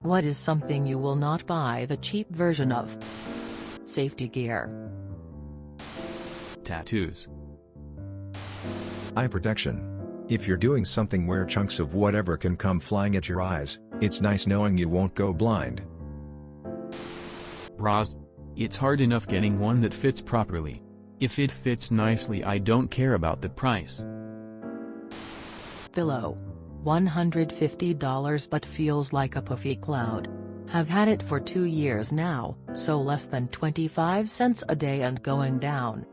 What is something you will not buy the cheap version of? Safety gear. Tattoos. Eye protection. If you're doing something where chunks of whatever can come flying at your eyes, it's nice knowing you won't go blind. Bras. It's hard enough getting one that fits properly. If it fits nicely, I don't care about the price. Pillow. $150 but feels like a puffy cloud. Have had it for 2 years now, so less than 25 cents a day and going down.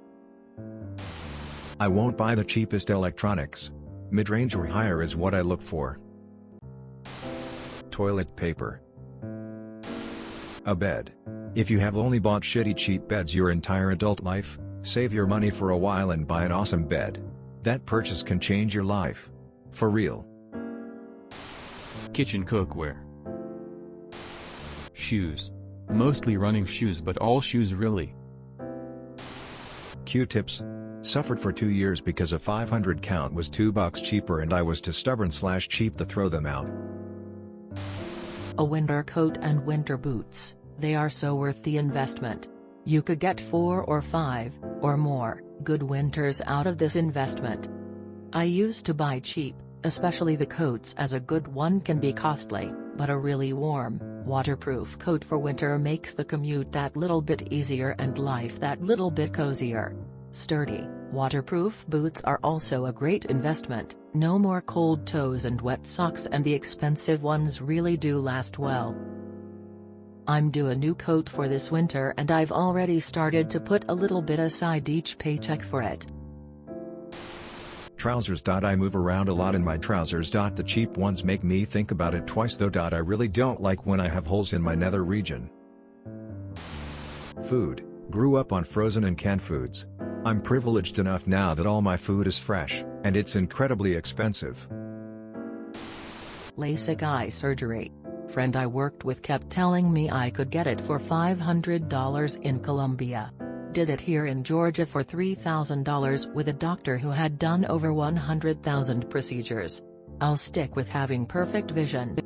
I won't buy the cheapest electronics. Mid-range or higher is what I look for. Toilet paper. A bed. If you have only bought shitty cheap beds your entire adult life, save your money for a while and buy an awesome bed. That purchase can change your life. For real. Kitchen cookware. Shoes. Mostly running shoes, but all shoes really. Q-tips. Suffered for 2 years because a 500 count was $2 cheaper and I was too stubborn/cheap to throw them out. A winter coat and winter boots. They are so worth the investment. You could get 4 or 5, or more, good winters out of this investment. I used to buy cheap, especially the coats, as a good one can be costly, but a really warm, waterproof coat for winter makes the commute that little bit easier and life that little bit cozier. Sturdy, waterproof boots are also a great investment. No more cold toes and wet socks, and the expensive ones really do last well. I'm due a new coat for this winter and I've already started to put a little bit aside each paycheck for it. Trousers. I move around a lot in my trousers. The cheap ones make me think about it twice though. I really don't like when I have holes in my nether region. Food. Grew up on frozen and canned foods. I'm privileged enough now that all my food is fresh, and it's incredibly expensive. LASIK eye surgery. Friend I worked with kept telling me I could get it for $500 in Colombia. Did it here in Georgia for $3,000 with a doctor who had done over 100,000 procedures. I'll stick with having perfect vision.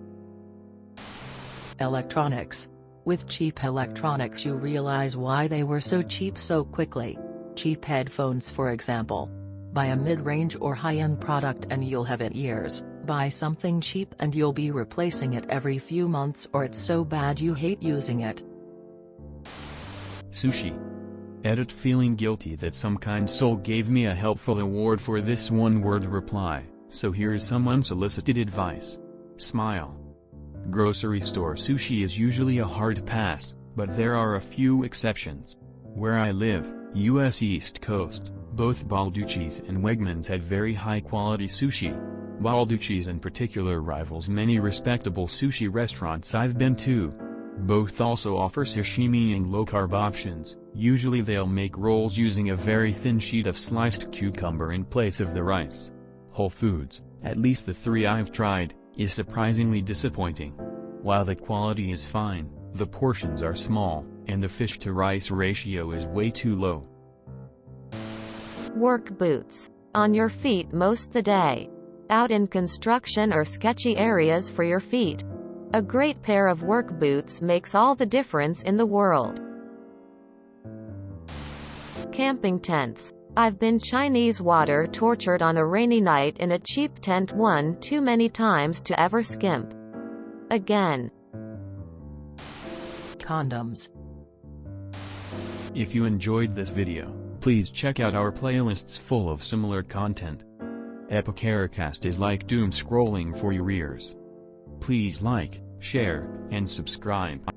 Electronics. With cheap electronics you realize why they were so cheap so quickly. Cheap headphones, for example. Buy a mid-range or high-end product and you'll have it years. Buy something cheap and you'll be replacing it every few months, or it's so bad you hate using it. Sushi. Edit. Feeling guilty that some kind soul gave me a helpful award for this one-word reply, so here's some unsolicited advice. Smile. Grocery store sushi is usually a hard pass, but there are a few exceptions. Where I live, U.S. East Coast, both Balducci's and Wegmans had very high-quality sushi. Balducci's in particular rivals many respectable sushi restaurants I've been to. Both also offer sashimi and low-carb options. Usually they'll make rolls using a very thin sheet of sliced cucumber in place of the rice. Whole Foods, at least the 3 I've tried, is surprisingly disappointing. While the quality is fine, the portions are small, and the fish-to-rice ratio is way too low. Work boots. On your feet most the day. Out in construction or sketchy areas for your feet. A great pair of work boots makes all the difference in the world. Camping tents. I've been Chinese water tortured on a rainy night in a cheap tent one too many times to ever skimp again. Condoms. If you enjoyed this video, please check out our playlists full of similar content. Epicaricast is like doom scrolling for your ears. Please like, share, and subscribe.